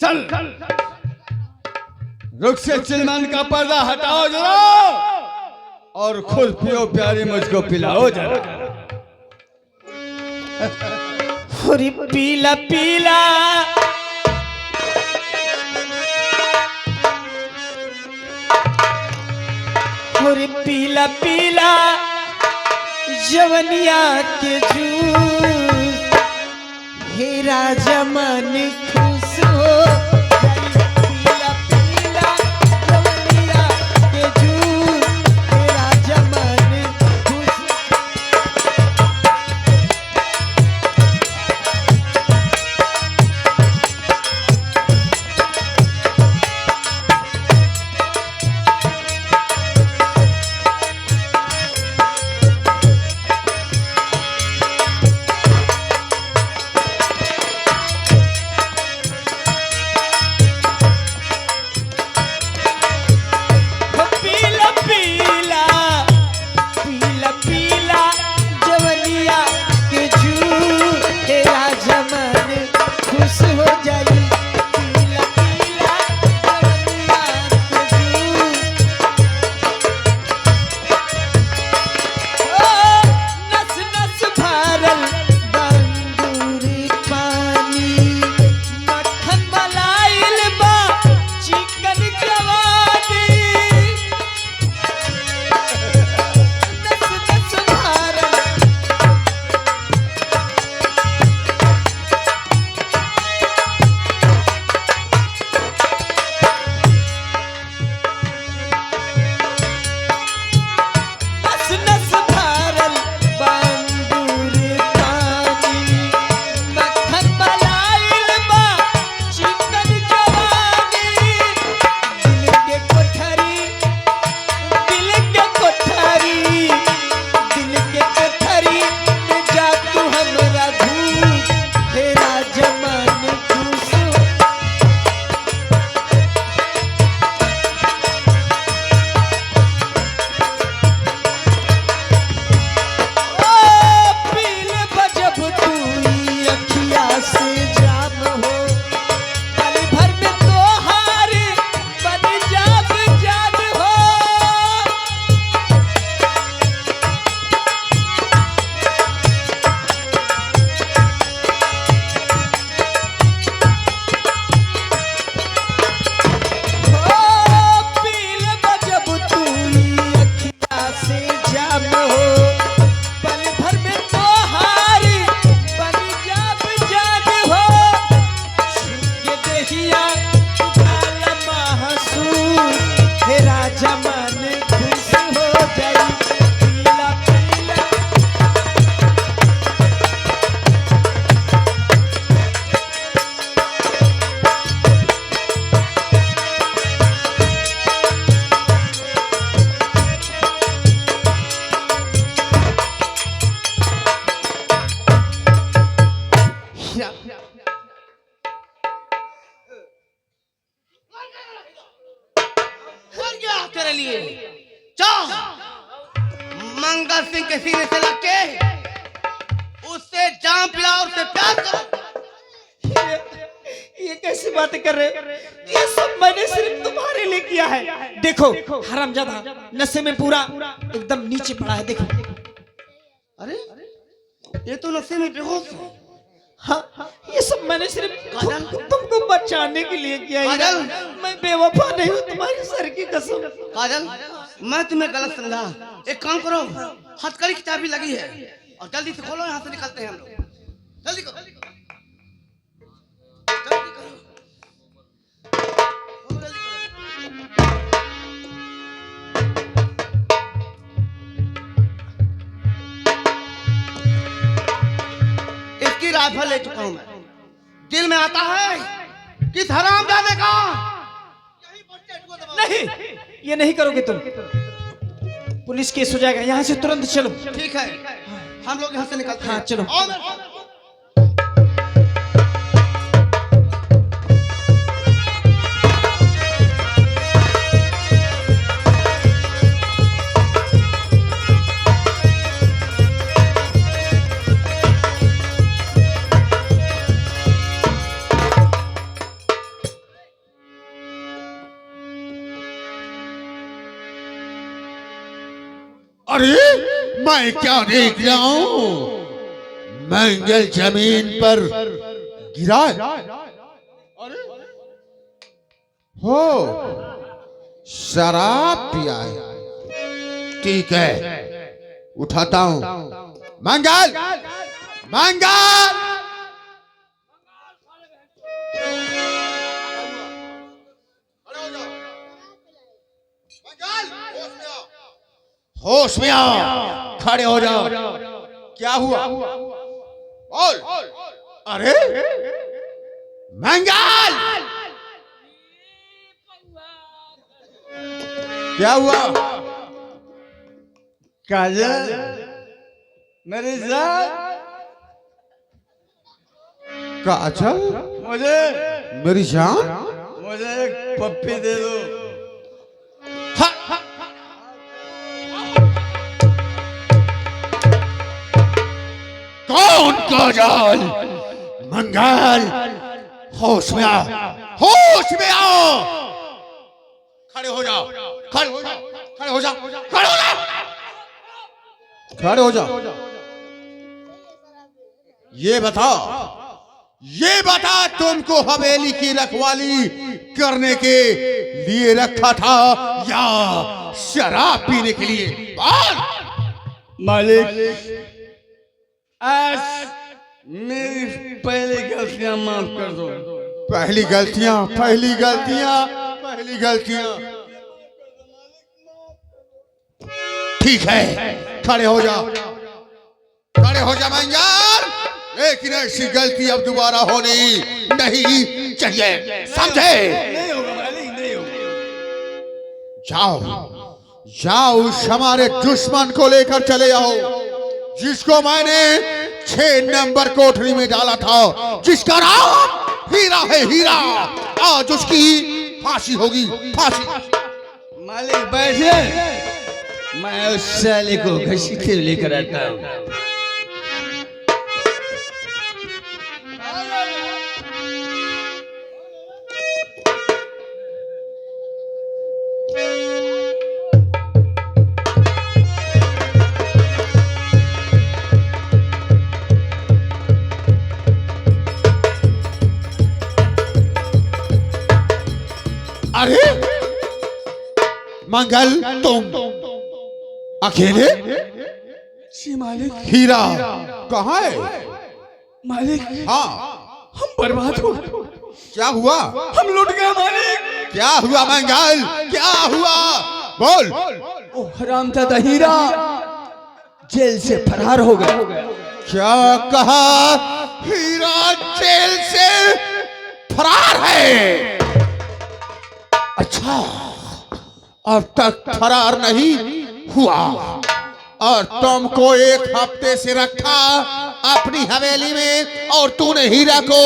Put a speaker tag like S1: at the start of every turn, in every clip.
S1: चल रुक से चिलमन का पर्दा हटाओ जरा और खुद पियो प्यारी मुझको पिलाओ जरा।
S2: अरे पीला पीला अरे पीला पीला जवनिया के जूस हे राजा मन खुश हो पीला पीला जवनिया के जूस हे राजा मन खुश।
S3: तेरे लिए मंगल सिंह के सीने से लग के उससे जाम पिलाओ, उससे प्यार करो।
S2: ये कैसी बातें कर रहे हो? ये सब मैंने सिर्फ तुम्हारे लिए किया है। देखो हरामजादा नशे में पूरा एकदम नीचे पड़ा है। देखो
S3: अरे ये तो नशे में बेहोश है।
S2: हाँ, ये सब मैंने सिर्फ तुमको बचाने के लिए किया है।
S3: काजल,
S2: मैं बेवफा नहीं हूँ, तुम्हारे सर की कसम।
S3: काजल, मैं तुम्हें गलत समझा। एक काम करो, हथकड़ी की चाबी लगी है और जल्दी से खोलो, यहाँ से निकलते हैं हम लोग। जल्दी करो, जल्दी करो। इसकी राइफल ले चुका हूं मैं। दिल में आता है किस हरामजादे का
S2: नहीं, ये नहीं करोगे तुम। पुलिस केस हो जाएगा। यहाँ से तुरंत चलो।
S3: ठीक है, हम लोग यहाँ से निकलते हैं।
S2: हाँ चलो।
S4: अरे मैं क्या देख रहा हूँ? मंगल जमीन पर गिरा है। हो शराब पिया है। ठीक है, उठाता हूँ। मंगल, मंगल, होश में आओ, खड़े हो जाओ। क्या हुआ? बोल। अरे मंगल, क्या हुआ?
S1: काजल, मेरी जान,
S4: काजल,
S1: मुझे
S4: मेरी जान,
S1: मुझे एक पप्पी दे दो।
S4: कौन काजल? मंगल, होश में आओ, होश में आओ। खड़े हो जाओ, खड़े हो जाओ, खड़े हो जाओ, खड़े हो जाओ, खड़े हो जाओ। ये बता तुमको हवेली की रखवाली करने के लिए रखा था या शराब पीने के लिए? बोल।
S1: मालिक, आज मेरी पहली गलतियां माफ कर दो।
S4: पहली गलतियां, पहली गलतियां, पहली गलतियां। ठीक है, खड़े हो जाओ, खड़े हो जा मंगल। लेकिन ऐसी गलती अब दोबारा होनी नहीं चाहिए, समझे?
S1: नहीं होगा मालिक, नहीं होगा।
S4: जाओ, जाओ, उस हमारे दुश्मन को लेकर चले आओ जिसको मैंने 6 नंबर कोठरी में डाला था, जिसका नाम हीरा है, हीरा। आज उसकी फांसी होगी, फांसी।
S1: मालिक बैठे, मैं उस साले को घसीटते लेकर आता हूँ।
S4: अरे मंगल, तुम अकेले?
S1: जी मालिक।
S4: हीरा कहाँ है?
S1: मालिक,
S4: हाँ,
S1: हम बर्बाद हो गए।
S4: क्या हुआ?
S1: हम लुट गए मालिक।
S4: क्या हुआ मंगल, क्या हुआ? बोल।
S1: ओ हरामजादा हीरा जेल से फरार हो गया।
S4: क्या कहा? हीरा जेल से फरार है? अच्छा, अब तक फरार नहीं हुआ और तुमको 1 हफ्ते से रखा अपनी हवेली में और तूने हीरा को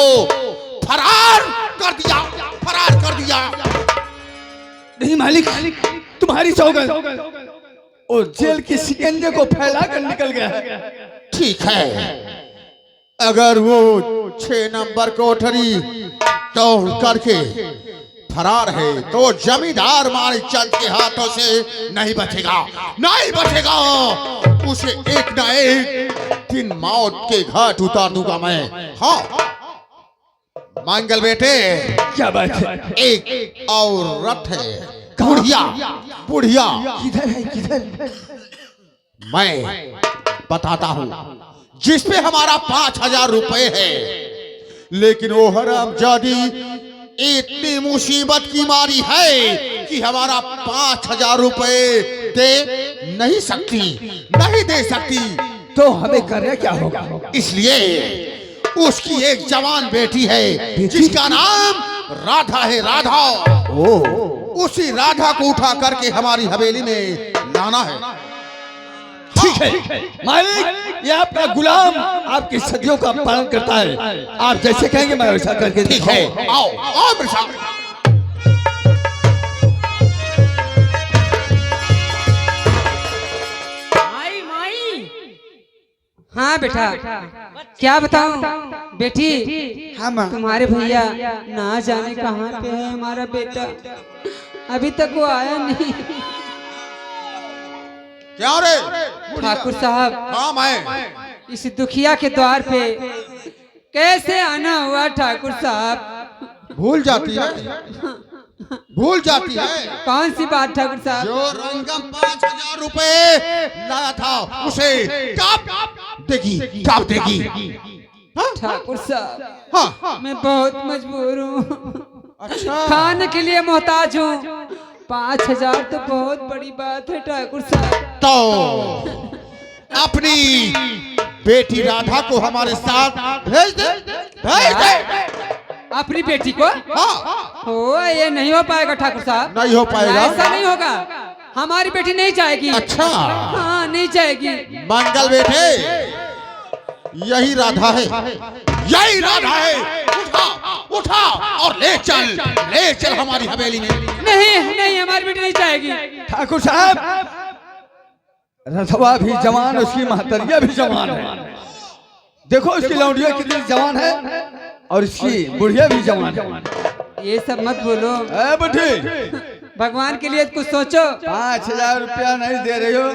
S4: फरार कर दिया, फरार कर दिया।
S1: नहीं मालिक, तुम्हारी सौगंध, और जेल के शिकंजे को फैला कर निकल गया है।
S4: ठीक है, अगर वो 6 नंबर कोठरी तोड़ करके फरार है तो जमींदार मालिक चंद के हाथों से नहीं बचेगा, नहीं बचेगा। उसे एक ना एक दिन मौत के घाट उतार दूंगा मैं। हाँ मंगल बेटे,
S1: क्या बात है?
S4: एक औरत है, बुढ़िया, बुढ़िया।
S1: किधर है, किधर?
S4: मैं बताता हूँ, जिसपे हमारा 5000 रुपए है, लेकिन वो हरामजादी इतनी मुसीबत की मारी है कि हमारा 5000 रुपए दे नहीं सकती, नहीं दे सकती।
S1: तो हमें करना क्या होगा?
S4: इसलिए उसकी एक जवान बेटी है जिसका नाम राधा है, राधा। उसी राधा को उठा करके हमारी हवेली में लाना है।
S1: ठीक है मालिक, ये आपका गुलाम आपकी सदियों का पालन करता है। आप जैसे कहेंगे मैं वैसा करके।
S4: ठीक है, आओ आओ मेरे साथ।
S5: माई माई। हाँ बेटा, क्या बताऊं बेटी?
S2: हाँ माँ।
S5: तुम्हारे भैया ना जाने कहाँ पे है हमारा बेटा, अभी तक वो आया नहीं।
S4: क्या रे?
S5: ठाकुर साहब,
S4: हाँ मैं।
S5: इस दुखिया के द्वार पे कैसे आना हुआ ठाकुर साहब?
S4: भूल जाती है, भूल जाती है।
S5: कौन सी बात ठाकुर साहब?
S4: जो रंगम 5000 रुपए लाया था उसे कब देगी, कब देगी? हाँ?
S5: ठाकुर साहब,
S4: हाँ।
S5: मैं बहुत मजबूर हूँ,
S4: अच्छा।
S5: खाने के लिए मोहताज हूँ। 5000 तो बहुत बड़ी बात है ठाकुर साहब।
S4: तो अपनी बेटी राधा को हमारे साथ भेज दे, भेज दे।
S5: अपनी बेटी को?
S4: हाँ।
S5: हो, ये नहीं हो पाएगा ठाकुर साहब।
S4: नहीं हो पाएगा?
S5: ऐसा नहीं होगा, हमारी बेटी नहीं जाएगी।
S4: अच्छा।
S5: हाँ, नहीं जाएगी।
S4: मंगल बेटे, यही राधा है, यही राधा है। उठा, उठा और ले चल, ले चल हमारी हवेली में।
S5: नहीं नहीं, हमारी बेटी नहीं जाएगी।
S1: ठाकुर साहब, रथवा भी जवान, उसकी महतरिया भी जवान है। देखो उसकी लौंडिया कितनी जवान है और इसकी बुढ़िया भी जवान है।
S5: ये सब मत बोलो,
S1: ए बेटी,
S5: भगवान के लिए कुछ सोचो।
S1: 5000 रुपया नहीं दे रही हो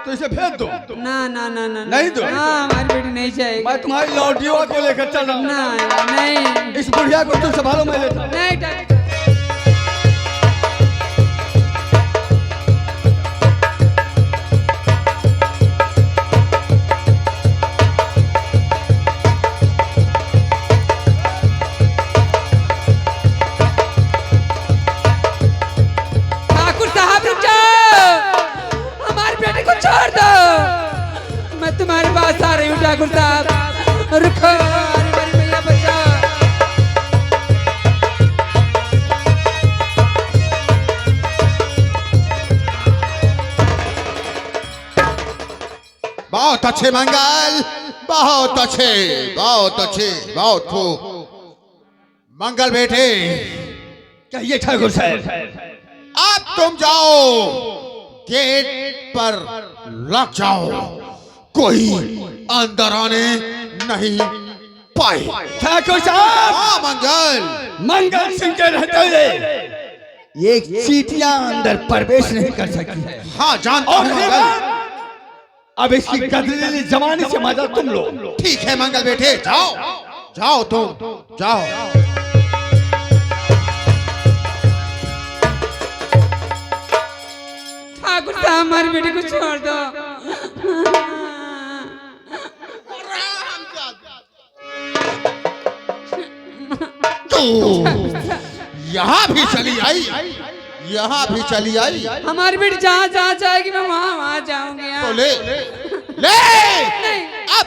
S1: तो इसे भेज दो।
S5: ना ना ना ना,
S1: नहीं दो?
S5: हाँ, हमारी बेटी नहीं जाएगी।
S1: मैं तुम्हारी लौंडिया को लेकर चल रहा हूँ।
S5: ना, नहीं
S1: इस बुढ़िया को तुम संभालो, मैं लेता हूँ।
S5: नहीं ठाकुर। छोड़ दो, मैं तुम्हारे पास आ रही हूँ ठाकुर साहब। रुको, अरे मेरी मैया बचा।
S4: बहुत अच्छे मंगल, बहुत अच्छे, बहुत अच्छे, बहुत खूब। मंगल बेटे,
S1: कहिए ठाकुर साहब।
S4: अब तुम जाओ, गेट पर लग जाओ, कोई अंदर आने नहीं पाए।
S1: ठाकुर साहब,
S4: हाँ मंगल।
S1: मंगल सिंह के रहते हुए एक चीटियां अंदर प्रवेश नहीं कर सकती है।
S4: हाँ जानता
S1: और
S4: हूँ
S1: ये
S4: मंगल।
S1: बात, अब इसकी गदरीली जमाने से मजा तुम लो।
S4: ठीक है मंगल बेटे, जाओ, जाओ तुम, जाओ।
S5: ठाकुर साहब, हमारी बेटी को छोड़ दो।
S4: तो यहाँ भी चली आई, यहाँ भी चली आई।
S5: हमारी बेटी जहाँ जहाँ जाएगी मैं वहाँ वहाँ जाऊंगी।
S4: तो ले, ले। अब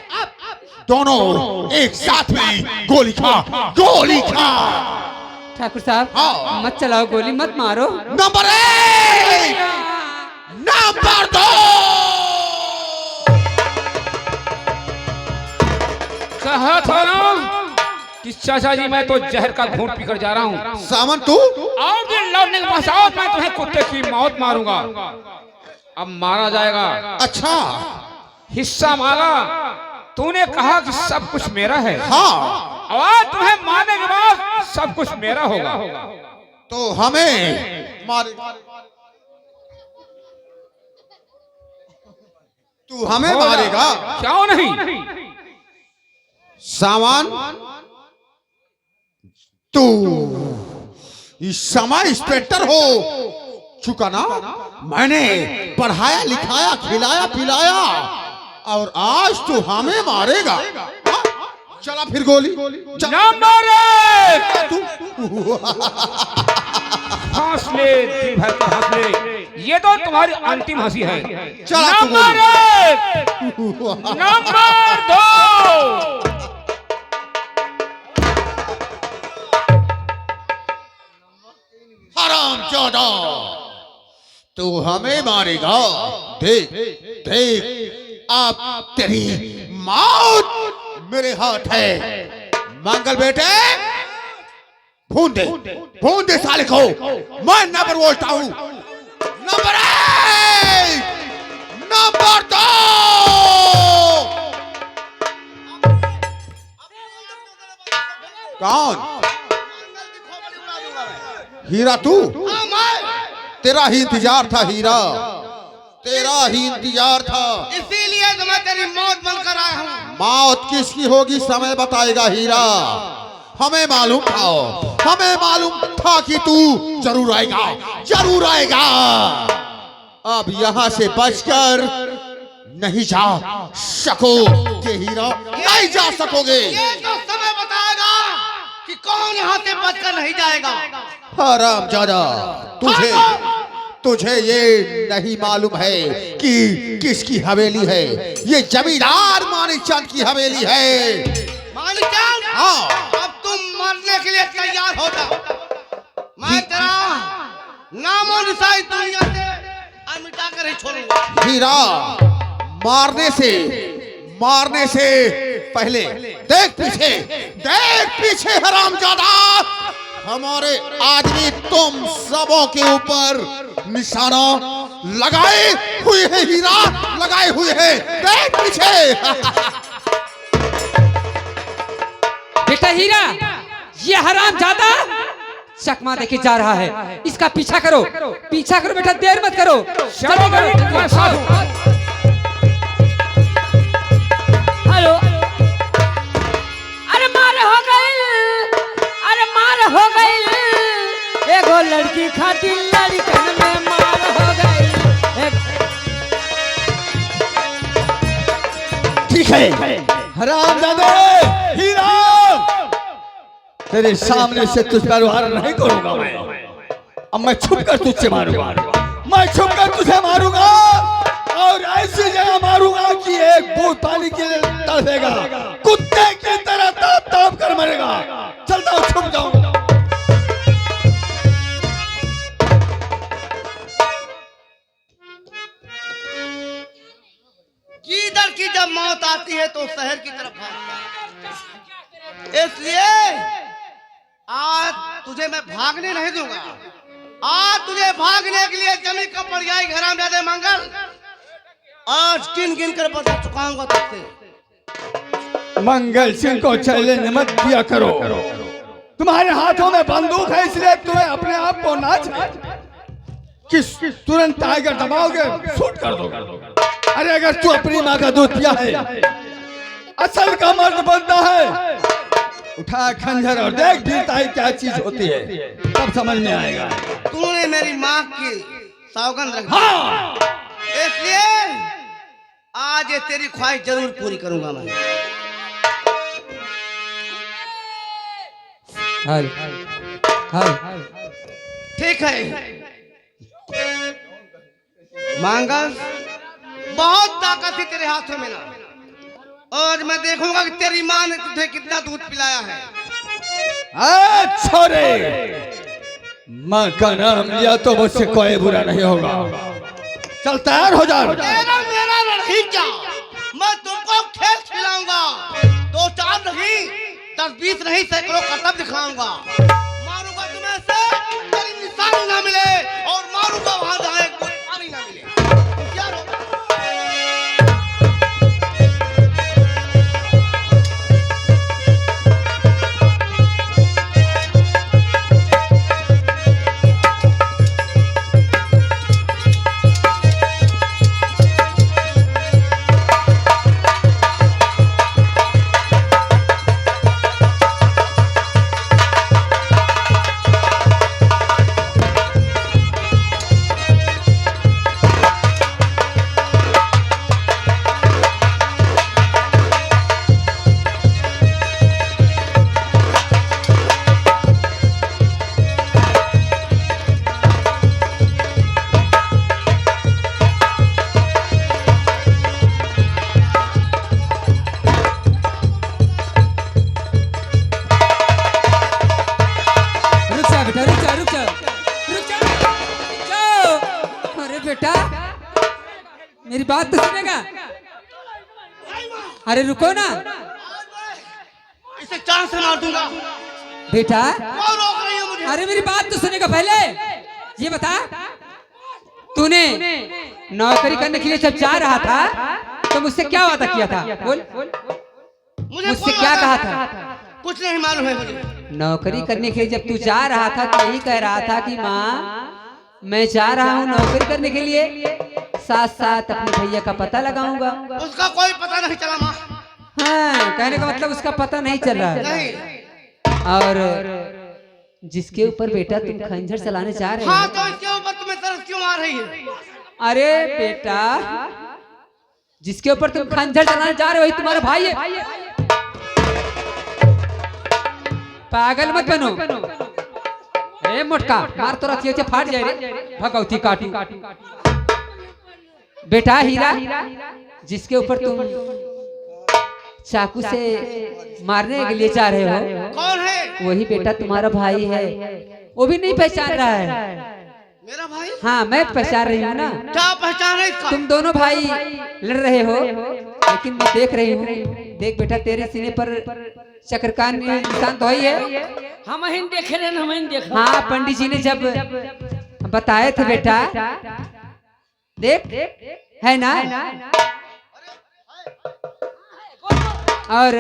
S4: दोनों एक साथ में गोली खा, गोली खा।
S5: ठाकुर साहब,
S4: हाँ।
S5: मत चलाओ गोली, मत मारो।
S4: Number 1, number 2।
S6: कहा था ना कि चाचा जी मैं तो जहर का घूंट पीकर जा रहा हूँ।
S4: सामन तू
S6: और दिन लौटने के पश्चात मैं तुम्हें कुत्ते की मौत मारूंगा। अब मारा जाएगा।
S4: अच्छा,
S6: हिस्सा मांगा, तूने कहा कि सब कुछ मेरा है।
S4: हाँ।
S6: और तुम्हें मारने के बाद सब कुछ मेरा होगा।
S4: तो हमें मारे, तू हमें मारेगा?
S6: क्यों नहीं?
S4: सामान तू इस समय इंस्पेक्टर हो चुका ना। मैंने पढ़ाया लिखाया खिलाया पिलाया और आज तू हमें मारेगा। हाँ? चला फिर गोली।
S6: नंबर 1 हंसले, दिन भर के हंसले, ये तो तुम्हारी अंतिम हंसी है।
S4: चला तू
S6: नंबर 1, नंबर 2।
S4: हरामजादा, तू हमें मारेगा। देख देख, अब तेरी मौत मेरे हाथ है। मंगल बेटे, भून दे साले को। मैं नंबर बोलता हूँ, नंबर 1, नंबर 2। कौन? हीरा तू? तेरा ही इंतजार था हीरा। तेरा ही इंतजार था।
S3: इसीलिए तो मैं तेरी मौत बनकर आया हूँ।
S4: मौत किसकी होगी समय बताएगा हीरा। हमें मालूम था कि तू जरूर आएगा। अब यहाँ से बचकर नहीं जा सकोगे हीरा, नहीं जा सकोगे।
S3: ये तो समय बताएगा कि कौन यहाँ से बचकर नहीं जाएगा।
S4: हरामजादा, तुझे ये नहीं मालूम है कि किसकी हवेली है। ये जमींदार मानिकचंद की हवेली है।
S3: मानिकचंद,
S4: हाँ,
S3: अब तुम मरने के लिए तैयार हो जाओ। मैं तेरा नामो निशान दुनिया से मिटा कर ही छोड़ूंगा।
S4: हीरा, मारने से पहले देख पीछे हरामजादा। हमारे आदमी तुम सबों के ऊपर निशाना लगाए हुए हैं हीरा, लगाए हुए हैं। देख पीछे।
S5: बेटा हीरा, ये हरामजादा चकमा देके जा रहा है। इसका पीछा करो बेटा, देर मत करो।
S6: चलो मैं साथ हूँ।
S5: हेलो, अरे मार हो गई एगो लड़की खातिर लड़कन में मार हो गई।
S1: ठीक है हरामजादे, हीरा, तेरे सामने से तुझ पर वार नहीं करूंगा मैं। अब मैं छुप कर तुझसे मारूंगा, तुझे मारूंगा और ऐसी जगह मारूंगा कि एक बूंद पानी के लिए तड़पेगा, कुत्ते की तरह ताप कर मरेगा। चलता हूँ, छुप जाऊंगा।
S3: गीदड़ की जब मौत आती है तो शहर की तरफ भागता है। इसलिए आज तुझे मैं भागने नहीं दूंगा। आज तुझे भागने के लिए जमीन का पड़ जाएगी हरामजादे मंगल। आज गिन कर बता चुकाऊंगा तुझसे।
S1: मंगल सिंह को चैलेंज मत दिया करो। तुम्हारे हाथों में बंदूक है, इसलिए तुम्हें अपने आप को नाच कि तुरंत टाइगर दबाओगे, शूट कर दोगे। अरे अगर तू अपनी माँ का दूध पिया है, असल का मर्द बनता है, उठा खंजर और देख वीरता क्या चीज होती है, तब समझ में आएगा।
S3: तूने मेरी माँ की सौगंध रखी,
S1: हाँ,
S3: इसलिए आज ये तेरी ख्वाहिश जरूर पूरी करूंगा मैं।
S5: हाल
S3: ठीक है मंगल, बहुत ताकत है तेरे हाथों में ना। और मैं देखूंगा कि तेरी माँ ने तुझे कितना दूध पिलाया है।
S1: छोरे, माँ का नाम लिया तो मुझसे कोई बुरा नहीं होगा। चल तैयार हो जा।
S3: तेरा मेरा नहीं क्या, मैं तुमको खेल खिलाऊंगा। 2-4 नहीं, 10-20 नहीं, सैकड़ों करतब दिखाऊंगा। मारूंगा तुम्हें से तेरी निशानी ना मिले, और मारूंगा वहां जहां एक पानी ना मिले। होशियार हो।
S5: बेटा, मेरी बात तो सुनेगा। अरे रुको ना,
S3: इसे चांद से मार दूंगा।
S5: बेटा
S3: कौन रोक रही है मुझे?
S5: अरे मेरी बात तो सुनेगा पहले। ये बता, तूने नौकरी करने के लिए जब जा रहा था तो मुझसे क्या वादा किया था? बोल, मुझसे क्या कहा था?
S3: कुछ नहीं मालूम है मुझे।
S5: नौकरी करने के लिए जब तू जा रहा था तो यही कह रहा था कि माँ मैं जा रहा हूँ नौकरी करने के लिए, साथ साथ अपने भैया का पता लगाऊंगा।
S3: उसका कोई पता नहीं चला माँ।
S5: हाँ, कहने का मतलब उसका पता नहीं चल रहा है।
S3: नहीं।
S5: और जिसके ऊपर बेटा तुम खंजर चलाने जा रहे
S3: हाँ,
S5: हो,
S3: तो इसके ऊपर तुम्हें तरस क्यों आ रही है?
S5: अरे बेटा, जिसके ऊपर तुम खंजर चलाने जा रहे हो तुम्हारा भाई है। पागल मत बनो। ए मोटका, मार तो रखिए फाट जाए रे, भगवती काटू। बेटा हीरा, जिसके ऊपर तुम चाकू से मारने के लिए जा रहे हो,
S3: कौन है?
S5: वही बेटा तुम्हारा भाई है। वो भी नहीं पहचान रहा है।
S3: मेरा भाई?
S5: हाँ, मैं पहचान रही हूँ ना।
S3: क्या पहचान है इसका?
S5: तुम दोनों भाई लड़ रहे हो, लेकिन मैं देख रही हूँ। देख बेटा, तेरे सीने पर चक्रकान निशान तो ही है।
S2: हम ही देख रहे हैं, हम ही देख रहे हैं।
S5: हाँ, पंडित जी ने जब बताए थे बेटा, देख है ना। और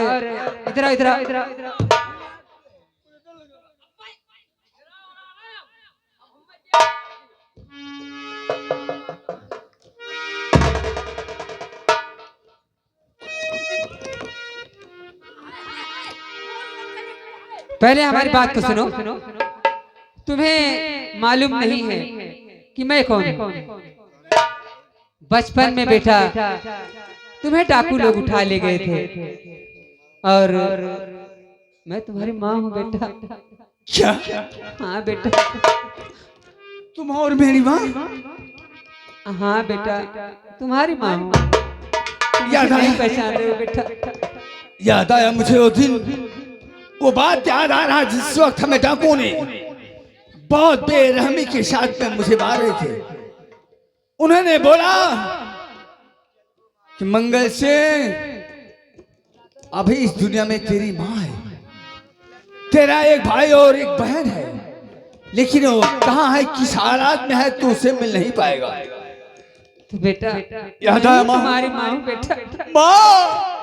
S5: इधर इधर पहले हमारी बात को सुनो। तुम्हें मालूम नहीं है कि मैं कौन हूँ। बचपन में बेटा तुम्हें डाकू लोग उठा ले गए थे और मैं तुम्हारी माँ हूँ बेटा।
S1: क्या?
S5: हाँ बेटा।
S1: तुम और मेरी माँ?
S5: हाँ बेटा, तुम्हारी माँ हूँ।
S1: याद आया?
S5: पहचान रहे हो बेटा?
S1: याद आया मुझे वो दिन, वो बात याद आ रहा जिस वक्त हमें डाकुओं ने बहुत बेरहमी के साथ में मुझे मारे थे। उन्होंने बोला कि मंगल सिंह, अभी इस दुनिया में तेरी माँ है, तेरा एक भाई और एक बहन है, लेकिन वो कहाँ है, किस हालात में है, तू उसे मिल नहीं पाएगा।
S5: तो बेटा
S1: याद आया माँ?
S5: तुम्हारी माँ हूँ बेटा।
S1: माँ,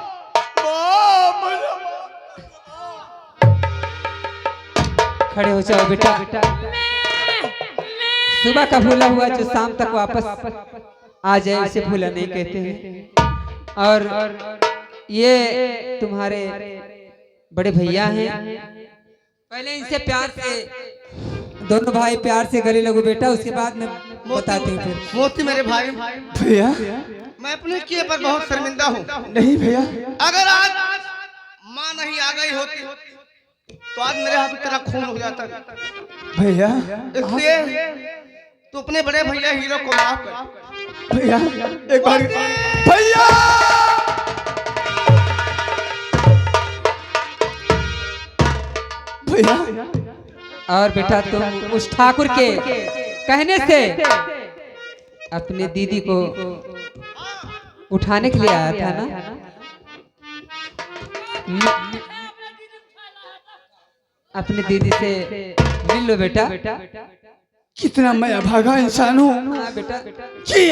S5: खड़े हो जाओ बेटा। सुबह का भूला हुआ जो शाम तक वापस आ जाए उसे भूला नहीं कहते हैं। और ये तुम्हारे बड़े भैया हैं। पहले इनसे प्यार से, दोनों भाई प्यार से गले लगो बेटा, उसके बाद मैं बताती हूँ फिर।
S3: मोती मेरे भाई,
S1: भैया
S3: मैं अपने किए पर बहुत शर्मिंदा हूँ।
S1: नहीं भैया,
S3: अगर आज माँ नहीं आ गई होती तो आज मेरे हाथ में तेरा खून हो जाता।
S1: भैया
S3: इसलिए तू अपने बड़े भैया हीरो को माफ कर।
S1: भैया एक बार, भैया भैया।
S5: और बेटा तुम उस ठाकुर के कहने से अपने दीदी को उठाने के लिए आया था ना। अपनी दीदी से मिल लो बेटा।
S1: कितना मैं अभागा इंसान हूँ
S5: हाँ बेटा।
S1: कि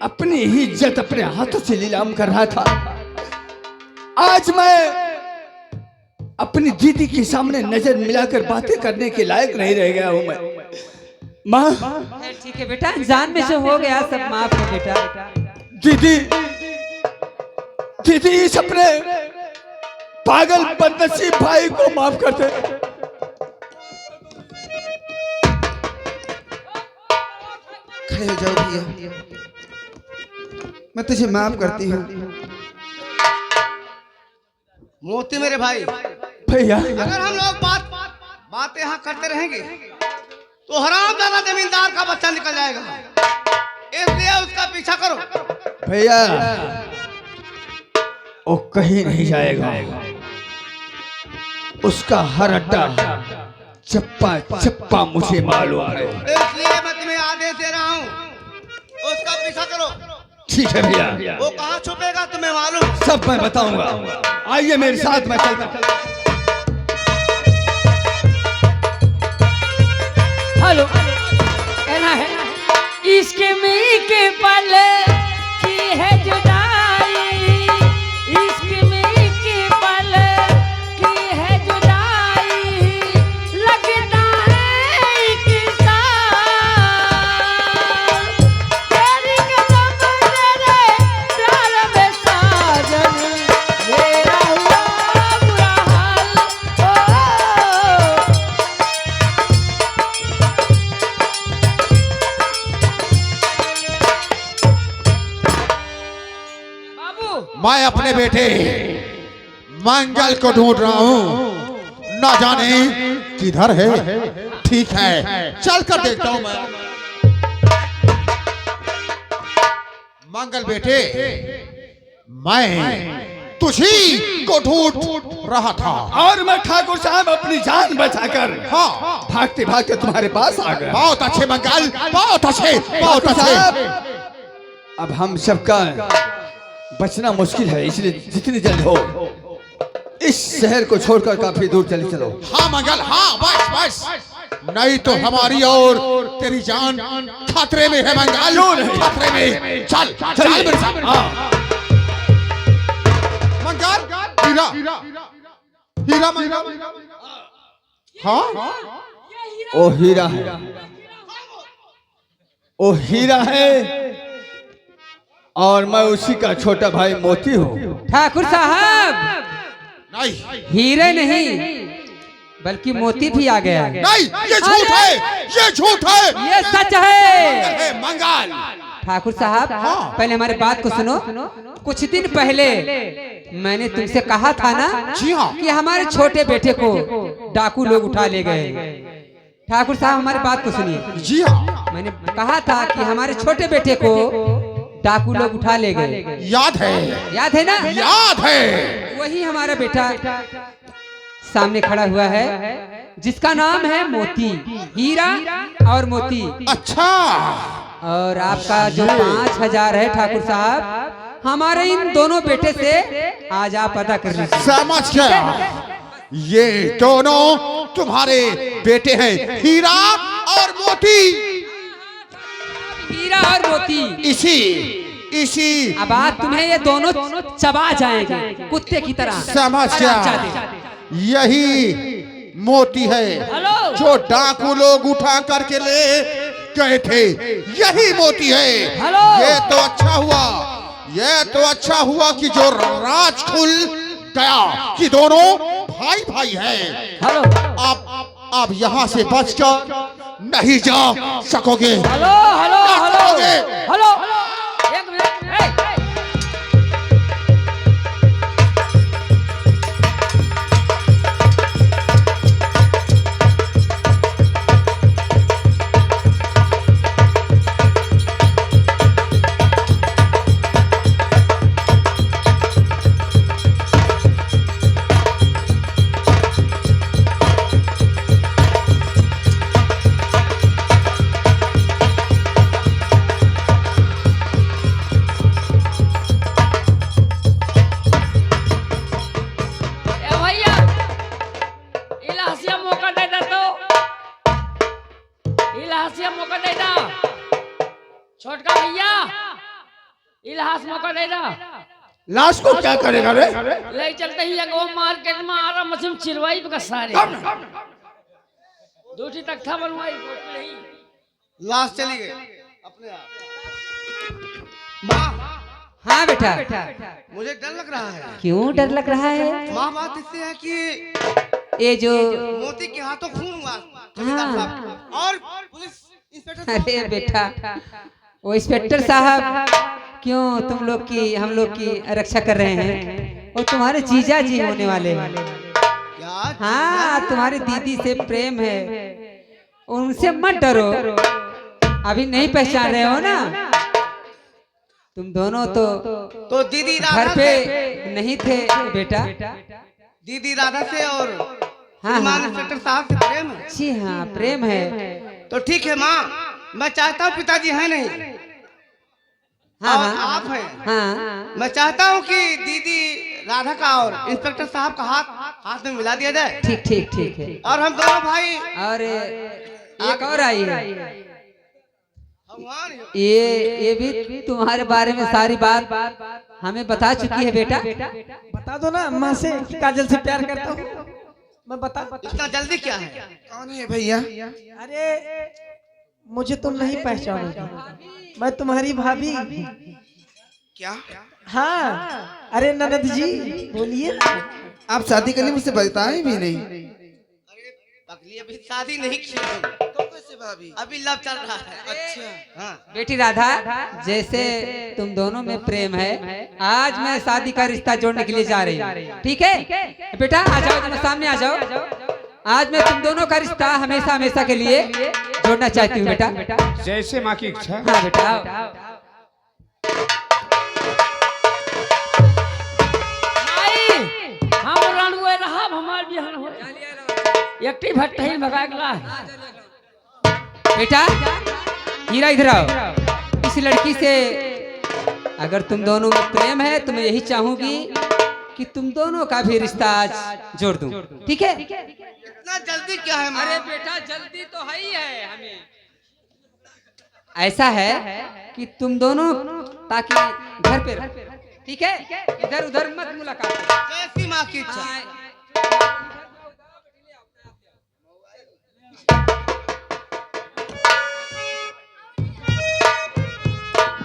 S1: अपनी ही इज्जत अपने हाथों से नीलाम कर रहा था। आज मैं अपनी दीदी के सामने नजर मिलाकर बातें करने के लायक नहीं रह गया हूँ मैं। माँ,
S5: ठीक है बेटा, जान में जो हो गया सब माफ है बेटा।
S1: दीदी, दीदी इस अपने पागल बदनसीब भाई को माफ कर दे।
S7: खड़े हो जाओ भैया, मैं तुझे माफ करती हूँ।
S3: मोती मेरे भाई,
S1: भैया
S3: अगर हम लोग बात यहाँ करते रहेंगे तो हरामजादा जमींदार का बच्चा निकल जाएगा। इसलिए उसका पीछा करो।
S1: भैया वो कहीं नहीं जाएगा। उसका हर अड्डा चप्पा चप्पा मुझे मालूम है।
S3: इसलिए मैं तुम्हें आदेश दे रहा हूँ, उसका पीछा करो।
S1: ठीक है भैया,
S3: वो कहाँ छुपेगा तुम्हें मालूम?
S1: सब मैं बताऊंगा। आइए मेरे साथ, मैं चलता हूँ।
S2: हेलो, कहना है इसके में के पल की है जुदाई, इसके में के पल की है जुदाई, लगता है एक साल तेरी कसम
S4: मैं अपने बेटे मंगल को ढूंढ रहा हूँ, ना जाने किधर है। ठीक है, चल कर देखता हूँ मैं। मंगल बेटे, मैं तुझी को ढूंढ रहा था।
S1: और मैं ठाकुर साहब अपनी जान बचाकर
S4: हाँ,
S1: भागते भागते तुम्हारे पास आ गया।
S4: बहुत अच्छे मंगल, बहुत अच्छे, बहुत
S1: ठाकुर
S4: अच्छे।
S1: साहब, अब हम सबका बचना मुश्किल है, इसलिए जितनी जल्द हो इस शहर को छोड़कर काफी दूर चले चलो।
S4: हाँ मंगल, हाँ, बस बस, नहीं तो हमारी और तेरी जान खतरे में है मंगल, खतरे में। चल चल मेरे साथ। मंगल, हीरा, हीरा मंगल, हाँ,
S1: ओ हीरा है, ओ हीरा है, और मैं उसी का छोटा भाई मोती हूँ।
S5: ठाकुर साहब,
S4: नहीं
S5: हीरे नहीं बल्कि मोती भी आ गया है।
S4: नहीं, ये झूठ है, ये झूठ है,
S5: ये सच है।
S4: हे मंगल।
S5: ठाकुर साहब, पहले हमारी बात को सुनो। कुछ दिन पहले मैंने तुमसे कहा था ना
S4: जी हाँ,
S5: कि हमारे छोटे बेटे को डाकू लोग उठा ले गए। ठाकुर साहब, हमारी बात को सुनिए।
S4: जी हाँ,
S5: मैंने कहा था कि हमारे छोटे बेटे को डाकू लोग उठा ले गए।
S4: याद है,
S5: याद है ना?
S4: याद है।
S5: वही हमारा बेटा सामने खड़ा हुआ है, जिसका नाम है मोती, हीरा और मोती।
S4: अच्छा,
S5: और आपका जो 5000 है ठाकुर साहब, हमारे इन दोनों बेटे से आज आप अदा कर लीजिए।
S4: समझ गया, ये दोनों तुम्हारे बेटे हैं, हीरा और मोती।
S5: हीरा और मोती,
S4: इसी
S5: अब आज तुम्हें ये दोनों चबा जाएंगे कुत्ते की तरह।
S4: समझ गया, यही मोती है जो डाकू लोग उठा करके ले गए थे, यही मोती है। ये तो अच्छा हुआ, ये तो अच्छा हुआ कि जो राज खुल गया कि दोनों भाई भाई हैं। अब यहाँ से बचकर नहीं जा सकोगे।
S5: हेलो हेलो हेलो हेलो, एक मिनट।
S8: छोटका भैया इलाहास मौका दे दा।
S1: लाश को क्या करेगा रे?
S8: ले चलते ही अगो मार्केट में आ रहा मछली चिरवाई का सारे दूठी तक था बनवाई नहीं,
S3: लाश चली गई अपने आप। माँ,
S5: हाँ बेटा,
S3: मुझे डर लग रहा है।
S5: क्यों डर लग रहा है?
S3: माँ, बात इससे है कि
S5: ये जो
S3: मोती के हाथों खून हुआ
S5: हाँ।
S3: और पुलिस इंस्पेक्टर
S5: अरे बेटा, वो इंस्पेक्टर साहब क्यों तुम लोग की हम लोग की रक्षा कर रहे हैं? वो तुम्हारे जीजा जी होने वाले हैं।
S3: यार,
S5: हाँ, तुम्हारी दीदी से प्रेम है, उनसे मत डरो। अभी नहीं पहचान रहे हो ना? तुम दोनों
S3: तो दीदी
S5: घर
S3: राधा
S5: पे
S3: से,
S5: नहीं थे बेटा।
S3: दीदी राधा से और
S5: हाँ,
S3: श्रीमान
S5: हाँ।
S3: इंस्पेक्टर साहब से प्रेम है।
S5: जी हाँ, प्रेम है।
S3: तो ठीक है माँ, मैं चाहता हूँ पिताजी है नहीं
S5: हाँ
S3: और
S5: हाँ
S3: आप हैं।
S5: हाँ,
S3: मैं चाहता हूँ कि दीदी राधा का और इंस्पेक्टर साहब का हाथ में मिला दिया जाए
S5: ठीक ठीक ठीक है।
S3: और हम दोनों भाई
S5: और एक और आई है,
S3: भगवान ही-
S5: ये भी तुम्हारे बारे में सारी बात हमें बता चुकी है बेटा।
S2: बता दो ना अम्मा से कि काजल से प्यार करता हूँ। मैं बता
S3: इतना जल्दी क्या है?
S7: कौन है भैया?
S2: अरे मुझे तुम नहीं पहचानोगे, मैं तुम्हारी भाभी।
S3: क्या?
S2: हाँ, अरे ननद जी बोलिए ना।
S7: आप शादी के लिए मुझसे बताए भी नहीं।
S3: अरे पगली, अभी शादी नहीं की है। तो कैसे भाभी अभी लव चल रहा है। अच्छा हाँ
S5: बेटी राधा, जैसे तुम दोनों में प्रेम है, आज मैं शादी का रिश्ता जोड़ने के लिए जा रही हूँ, ठीक है बेटा? आ जाओ, तुम सामने आ जाओ। आज मैं तुम दोनों का रिश्ता हमेशा हमेशा के लिए जोड़ना चाहती हूँ बेटा।
S6: जैसे माँ की इच्छा।
S5: हाँ बेटा आओ।
S8: हम रणुए रहा हमार बिहान हो एकटी भट्टी भगागला
S5: बेटा हीरा इधर आओ। इस लड़की से अगर तुम दोनों में प्रेम है तो मैं यही चाहूंगी कि तुम दोनों का भी रिश्ता आज जोड़ दूं, ठीक है?
S3: इतना जल्दी क्या है?
S5: अरे बेटा जल्दी तो है ही है हमें। ऐसा है कि तुम दोनों ताकि घर पे रहो, ठीक है? इधर उधर मत मुलाकात करो।
S3: जैसी माँ की इच्छा।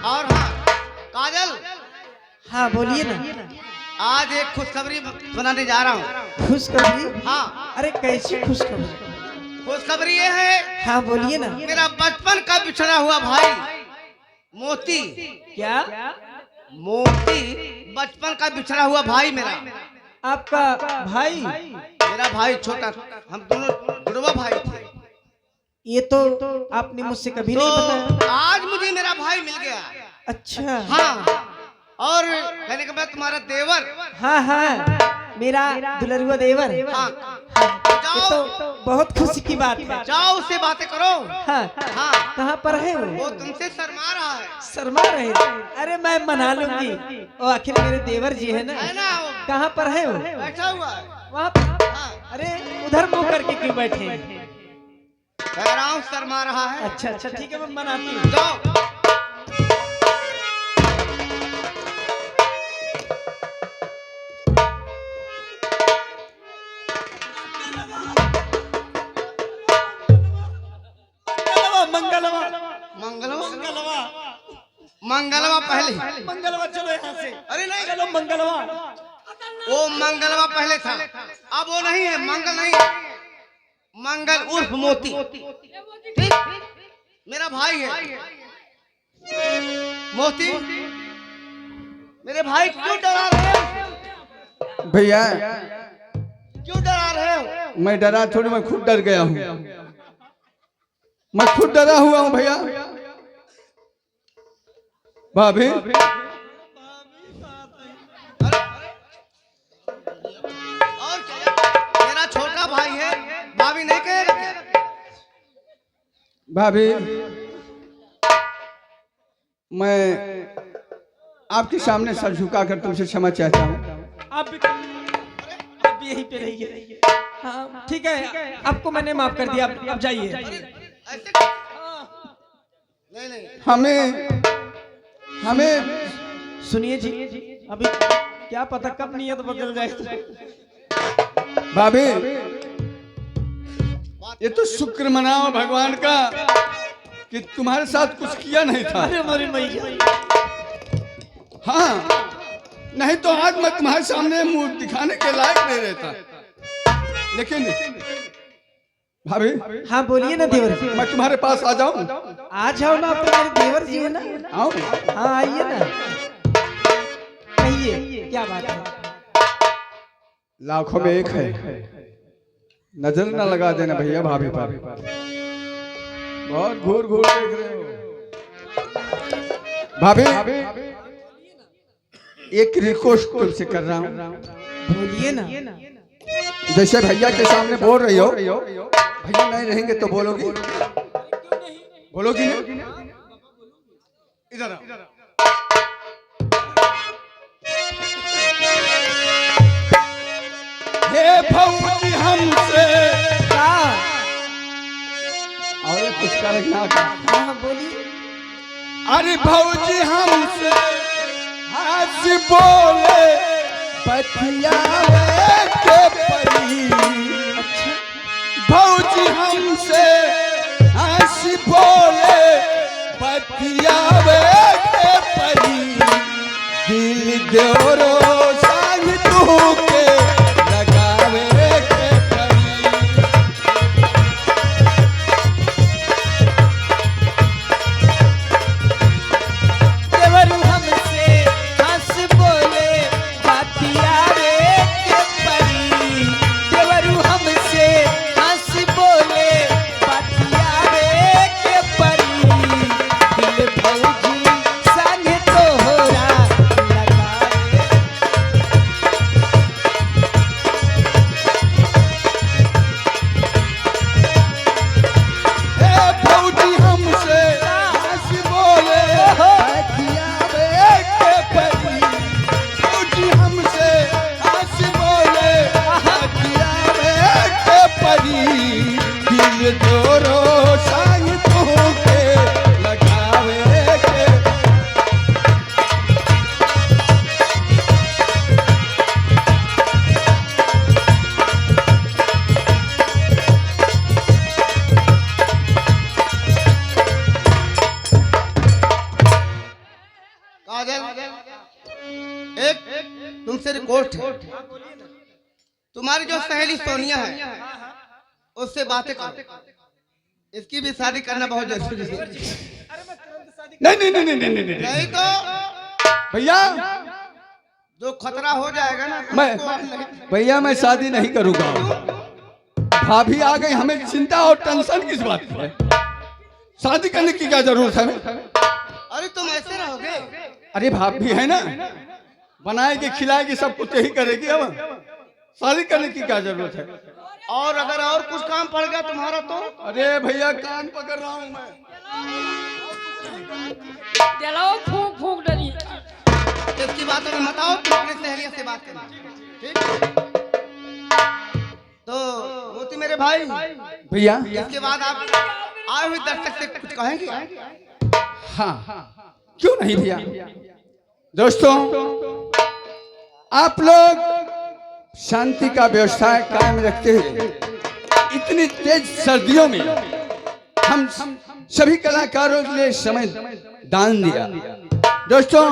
S3: और हाँ काजल,
S2: हाँ बोलिए ना।
S3: आज एक खुशखबरी सुनाने जा रहा हूँ।
S2: खुशखबरी?
S3: हाँ।
S2: अरे कैसी खुशखबरी?
S3: खुशखबरी ये है।
S2: हाँ बोलिए ना।
S3: मेरा बचपन का बिछड़ा हुआ भाई मोती।
S2: क्या?
S3: मोती बचपन का बिछड़ा हुआ भाई मेरा।
S2: आपका भाई?
S3: मेरा भाई छोटा, हम दोनों जुड़वा भाई थे।
S2: ये तो आपने मुझसे कभी
S3: तो
S2: नहीं बताया।
S3: आज मुझे मेरा भाई मिल गया।
S2: अच्छा
S3: हाँ, और कहने के बाद तुम्हारा देवर।
S2: हाँ हाँ मेरा दुलरुआ देवर।
S3: हाँ,
S2: ये तो बहुत खुशी की बात है।
S3: जाओ उससे बातें करो।
S2: हाँ
S3: हाँ,
S2: कहाँ पर है वो?
S3: वो तुमसे शर्मा रहा है।
S2: शर्मा रहे? अरे मैं मना लूंगी। वो आखिर मेरे देवर जी है ना।
S3: है ना वो
S2: कहाँ पर है वो?
S3: बैठा हुआ है
S2: वहाँ पर?
S3: हाँ।
S2: अरे उधर मुंह करके क्यों बैठे हैं?
S3: कह रहा हूँ शर्मा रहा है।
S2: अच्छा अच्छा ठीक है मैं मनाती हूँ।
S3: जाओ।
S2: मंगलवा
S3: मंगलवा मंगलवा पहले।
S2: मंगलवा चलो यहाँ से।
S3: अरे नहीं,
S2: चलो मंगलवा।
S3: वो मंगलवा पहले था, अब वो नहीं है। मंगल नहीं है, मंगल उर्फ मोती। ठीक, मेरा भाई है मोती। मेरे भाई क्यों डरा रहे हो?
S1: भैया
S3: क्यों डरा रहे हो?
S1: मैं डरा थोड़ी, मैं खुद डर गया हूँ। मैं खुद डरा हुआ हूँ भैया। भाभी
S3: और क्या? मेरा छोटा भाई है, भाभी नहीं कहेगा क्या?
S1: भाभी मैं आपके सामने सर झुकाकर तुमसे क्षमा चाहता हूँ।
S2: आप भी यहीं पे रहिए। हाँ ठीक है, आपको मैंने माफ कर दिया। अब जाइए।
S3: ऐसे नहीं नहीं,
S1: हमें
S2: सुनिए जी, अभी क्या पता कब नियत बदल जाए।
S1: भाभी ये तो शुक्र मनाओ भगवान का कि तुम्हारे साथ कुछ किया नहीं था।
S2: अरे मेरी मैया,
S1: हाँ, नहीं तो आज मैं तुम्हारे सामने मुंह दिखाने के लायक नहीं रहता। लेकिन भाभी
S2: हाँ बोलिए ना देवर जी।
S1: मैं तुम्हारे पास आ जाऊं?
S2: आ जाओ ना, आप तो मेरे देवर जी है ना।
S1: आओ।
S2: हाँ आइए ना, कहिए क्या बात है।
S1: लाखों में एक है, नजर न लगा देना भैया भाभी पर। बहुत घूर घूर देख रहे हो। भाभी एक रिक्वेस्ट तुमसे कर रहा हूँ।
S2: बोलिए ना।
S1: जैसे भैया के सामने बोल रही हो, भैया नहीं रहेंगे तो बोलोगी? बोलोगी नहीं? इधर आओ। हे भौजी हमसे और ये कुछ कर ना कर।
S2: हाँ बोलिए।
S1: अरे भौजी हमसे हंस बोले बतियावे के परी। भौजी हमसे हंस बोले बतियावे के परी। दिल देवरो संग तू के लगावे के परी।
S3: तुमसे रिक्वेस्ट है, तुम्हारी जो सहेली सोनिया है उससे बातें करो, इसकी भी शादी करना बहुत जरूरी है।
S1: नहीं नहीं नहीं नहीं नहीं नहीं, नहीं।
S3: नहीं तो
S1: भैया
S3: जो खतरा हो जाएगा ना
S1: मैं
S3: तुमको अब नहीं-
S1: भैया मैं शादी नहीं करूंगा। भाभी आ गई, हमें चिंता और टेंशन किस बात की है? शादी करने की क्या जरूरत है?
S3: अरे तुम ऐसे रहोगे?
S1: अरे भाभी है ना, बनाएगी खिलाएगी सब कुछ यही करेगी। अब शादी करने की क्या जरूरत है?
S3: और अगर और कुछ काम पड़ गया तुम्हारा तो?
S1: अरे भैया कान पकड़ रहा हूँ मैं।
S8: चलो फूंक फूंक डरी।
S3: इसकी बातों में मत आओ, तुम अपने सहेलिया से बात करना, ठीक? तो मोती मेरे भाई,
S1: भैया
S3: इसके बाद आप आए हुए दर्शक से कुछ कहेंगे?
S1: हाँ क्यों नहीं भैया। दोस्तों आप लोग शांति का व्यवसाय कायम रखते हुए इतनी तेज सर्दियों में हम सभी कलाकारों के लिए समय दान दिया। दोस्तों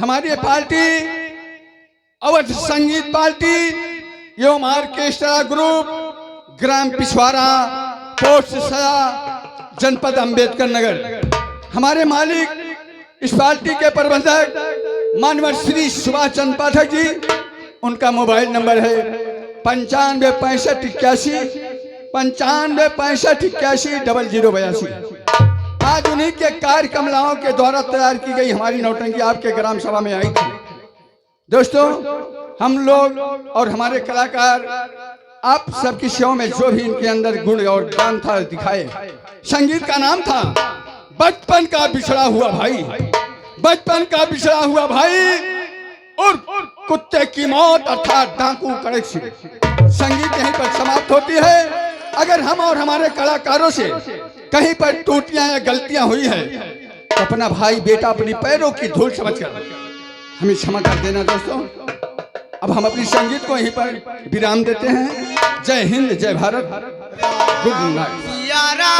S1: हमारी पार्टी अवध संगीत पार्टी एवं ऑर्केस्ट्रा ग्रुप ग्राम पिछवाड़ा पोस्ट सया जनपद अंबेडकर नगर, हमारे मालिक इस पार्टी के प्रबंधक मानवर श्री सुभाष चंद्र पाठक जी, उनका मोबाइल नंबर है 956581 आज उन्हीं के कार्यकर्ताओं के द्वारा तैयार की गई हमारी नौटंकी आपके ग्राम सभा में आई थी। दोस्तों हम लोग और हमारे कलाकार आप सबकी सेवा में जो भी इनके अंदर गुण और ज्ञान था दिखाए। संगीत का नाम था बचपन का बिछड़ा हुआ भाई, बचपन का बिछड़ा हुआ भाई और कुत्ते की मौत अर्थात डाकू कड़क सिंह। संगीत यहीं पर समाप्त होती है। अगर हम और हमारे कलाकारों से कहीं पर टूटियां या गलतियां हुई है तो अपना भाई बेटा अपनी पैरों की धूल समझकर हमें क्षमा कर देना। दोस्तों अब हम अपनी संगीत को यहीं पर विराम देते हैं। जय हिंद, जय भारत, गुड नाइट।
S3: यारा